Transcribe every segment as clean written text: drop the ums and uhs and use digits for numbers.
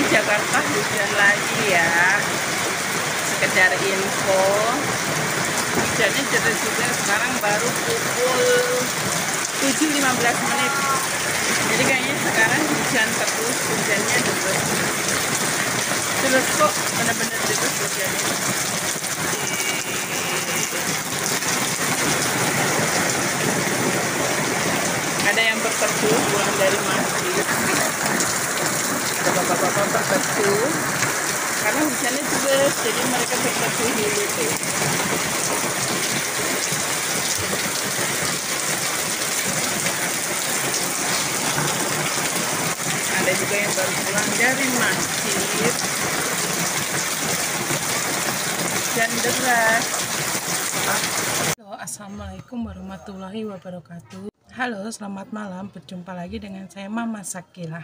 Jakarta hujan lagi ya. Sekedar info, hujannya deras juga. Sekarang baru pukul 7.15. Jadi kayaknya sekarang hujan terus, hujannya terus kok, bener-bener terus hujannya. Ada yang berteduh pulang dari masjid. Ada bapak-bapak berteduh karena hujannya deras, jadi mereka berteduh dulu tuh. Ada juga yang baru pulang dari masjid. Hujan deras. Halo, assalamualaikum warahmatullahi wabarakatuh. Halo, selamat malam. Berjumpa lagi dengan saya Mama Sakila.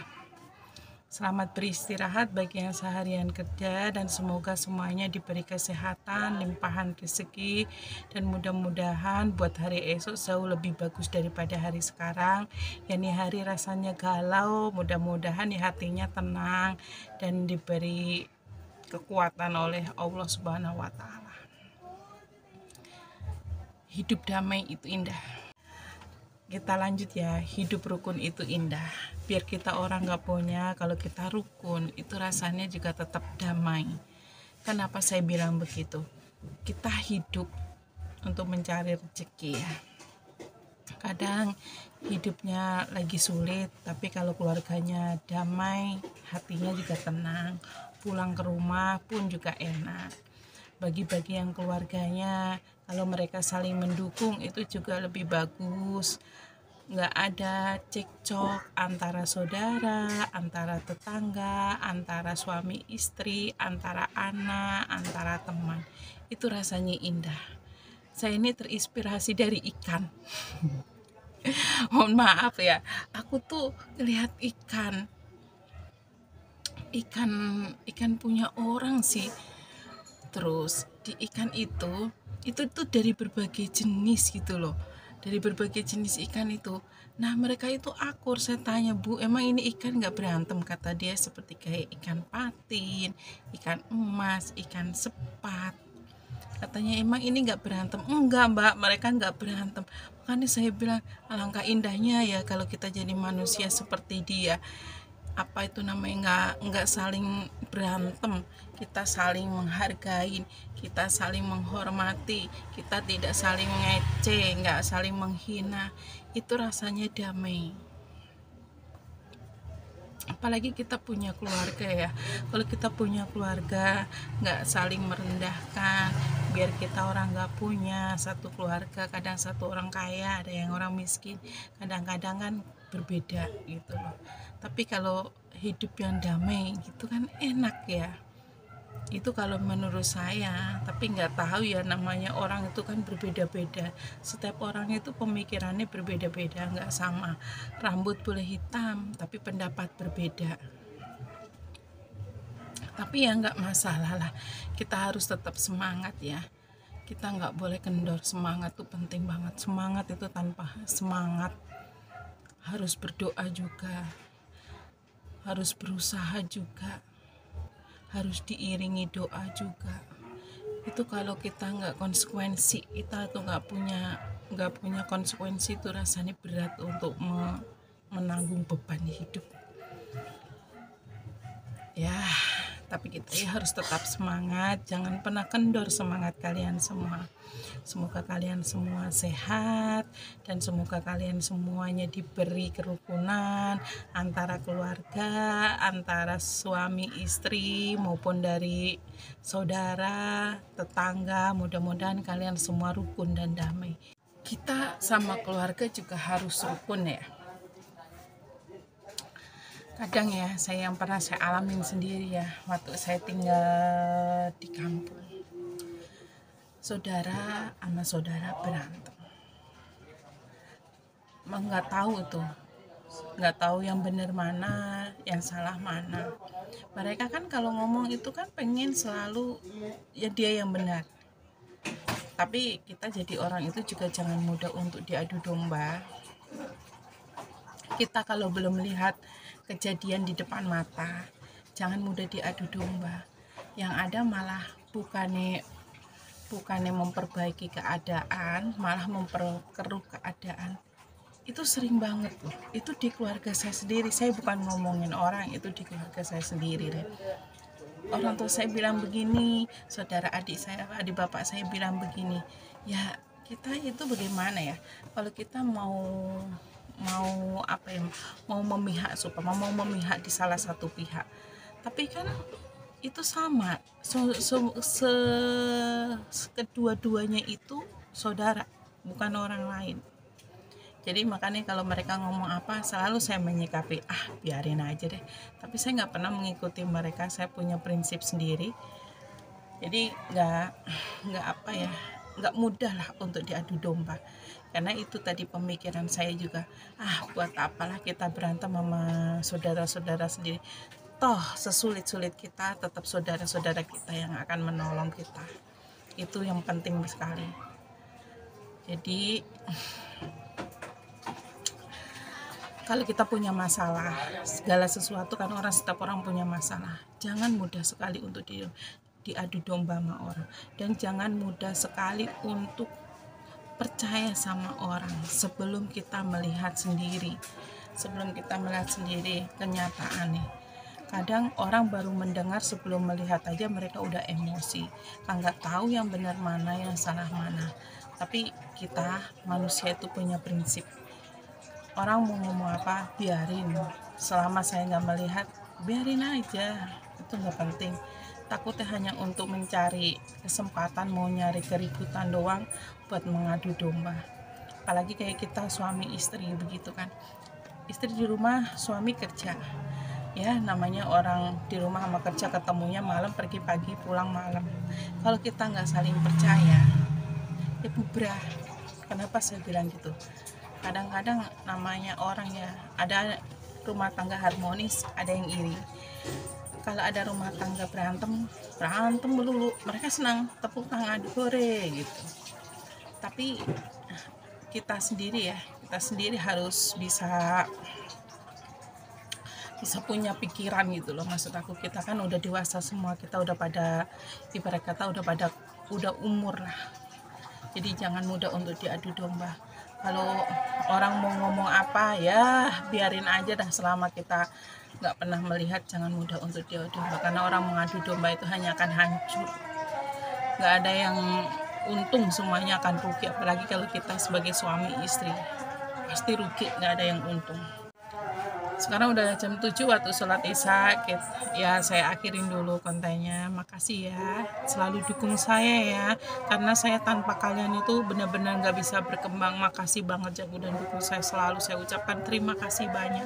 Selamat beristirahat bagi yang seharian kerja, dan semoga semuanya diberi kesehatan, limpahan rezeki, dan mudah-mudahan buat hari esok jauh lebih bagus daripada hari sekarang. Yani hari rasanya galau, mudah-mudahan ya hatinya tenang dan diberi kekuatan oleh Allah Subhanahu wa Ta'ala. Hidup damai itu indah. Kita lanjut ya, hidup rukun itu indah. Biar kita orang gak punya, kalau kita rukun itu rasanya juga tetap damai. Kenapa saya bilang begitu? Kita hidup untuk mencari rezeki ya. Kadang hidupnya lagi sulit, tapi kalau keluarganya damai, hatinya juga tenang. Pulang ke rumah pun juga enak. Bagi-bagi yang keluarganya, kalau mereka saling mendukung itu juga lebih bagus. Nggak ada cekcok antara saudara, antara tetangga, antara suami istri, antara anak, antara teman. Itu rasanya indah. Saya ini terinspirasi dari ikan. Mohon maaf ya, aku tuh lihat ikan punya orang sih. Terus di ikan itu tuh dari berbagai jenis gitu loh, dari berbagai jenis ikan itu. Nah mereka itu akur. Saya tanya, Bu, emang ini ikan nggak berantem? Kata dia seperti kayak ikan patin, ikan emas, ikan sepat. Katanya emang ini nggak berantem? Enggak Mbak, mereka nggak berantem. Makanya saya bilang alangkah indahnya ya kalau kita jadi manusia seperti dia. Apa itu namanya, nggak saling berantem, kita saling menghargai, kita saling menghormati, kita tidak saling ngece, nggak saling menghina. Itu rasanya damai. Apalagi kita punya keluarga ya. Kalau kita punya keluarga, nggak saling merendahkan. Biar kita orang nggak punya satu keluarga, kadang satu orang kaya, ada yang orang miskin, kadang-kadang kan berbeda gitu loh. Tapi kalau hidup yang damai gitu kan enak ya. Itu kalau menurut saya. Tapi nggak tahu ya, namanya orang itu kan berbeda-beda. Setiap orang itu pemikirannya berbeda-beda, nggak sama. Rambut boleh hitam tapi pendapat berbeda. Tapi ya nggak masalah lah, kita harus tetap semangat ya. Kita nggak boleh kendor. Semangat itu penting banget. Semangat itu, tanpa semangat harus berdoa juga, harus berusaha juga, harus diiringi doa juga. Itu kalau kita nggak konsekuensi, kita tuh nggak punya konsekuensi, itu rasanya berat untuk menanggung beban hidup ya. Tapi kita ya harus tetap semangat, jangan pernah kendor semangat kalian semua. Semoga kalian semua sehat, dan semoga kalian semuanya diberi kerukunan antara keluarga, antara suami istri maupun dari saudara, tetangga. Mudah-mudahan kalian semua rukun dan damai. Kita sama keluarga juga harus rukun ya. Kadang ya, yang pernah saya alamin sendiri ya, waktu saya tinggal di kampung, saudara sama saudara berantem. Nggak tahu yang benar mana, yang salah mana. Mereka kan kalau ngomong itu kan pengen selalu ya dia yang benar. Tapi kita jadi orang itu juga jangan mudah untuk diadu domba. Kita kalau belum melihat kejadian di depan mata, jangan mudah diadu domba. Yang ada malah bukannya memperbaiki keadaan, malah memperkeruh keadaan. Itu sering banget loh, itu di keluarga saya sendiri. Saya bukan ngomongin orang, itu di keluarga saya sendiri deh. Orang tua saya bilang begini, saudara adik bapak saya bilang begini. Ya kita itu bagaimana ya, kalau kita mau apa ya, mau memihak mau memihak di salah satu pihak, tapi kan itu sama, kedua-duanya itu saudara, bukan orang lain. Jadi makanya kalau mereka ngomong apa, selalu saya menyikapi, biarin aja deh. Tapi saya nggak pernah mengikuti mereka, saya punya prinsip sendiri. Jadi nggak mudah lah untuk diadu domba. Karena itu tadi pemikiran saya juga, buat apalah kita berantem sama saudara-saudara sendiri. Toh sesulit-sulit kita, tetap saudara-saudara kita yang akan menolong kita. Itu yang penting sekali. Jadi kalau kita punya masalah, segala sesuatu kan setiap orang punya masalah. Jangan mudah sekali untuk diadu domba sama orang. Dan jangan mudah sekali untuk percaya sama orang sebelum kita melihat sendiri. Kenyataannya. Kadang orang baru mendengar, sebelum melihat aja mereka udah emosi. Kan nggak tahu yang benar mana, yang salah mana. Tapi kita manusia itu punya prinsip. Orang mau ngomong apa, biarin. Selama saya nggak melihat, biarin aja. Itu nggak penting. Takutnya hanya untuk mencari kesempatan, mau nyari keributan doang buat mengadu domba. Apalagi kayak kita suami istri begitu kan. Istri di rumah, suami kerja. Ya namanya orang di rumah sama kerja, ketemunya malam, pergi pagi, pulang malam. Kalau kita nggak saling percaya, ya bubrah. Kenapa saya bilang gitu? Kadang-kadang namanya orang ya, ada rumah tangga harmonis, ada yang iri. Kalau ada rumah tangga berantem melulu, mereka senang tepuk tangan, hore gitu. Tapi kita sendiri harus bisa punya pikiran gitu loh. Maksud aku, kita kan udah dewasa semua, kita udah pada, ibarat kata udah umur lah. Jadi jangan mudah untuk diadu domba. Kalau orang mau ngomong apa, ya biarin aja dah. Selama kita nggak pernah melihat, jangan mudah untuk diadu domba. Karena orang mengadu domba itu hanya akan hancur. Nggak ada yang untung, semuanya akan rugi. Apalagi kalau kita sebagai suami istri, pasti rugi, nggak ada yang untung. Sekarang udah jam 7 waktu sholat isya. Ya saya akhirin dulu kontennya. Makasih ya, selalu dukung saya ya, karena saya tanpa kalian itu benar-benar nggak bisa berkembang. Makasih banget jago dan dukung saya selalu. Saya ucapkan terima kasih banyak.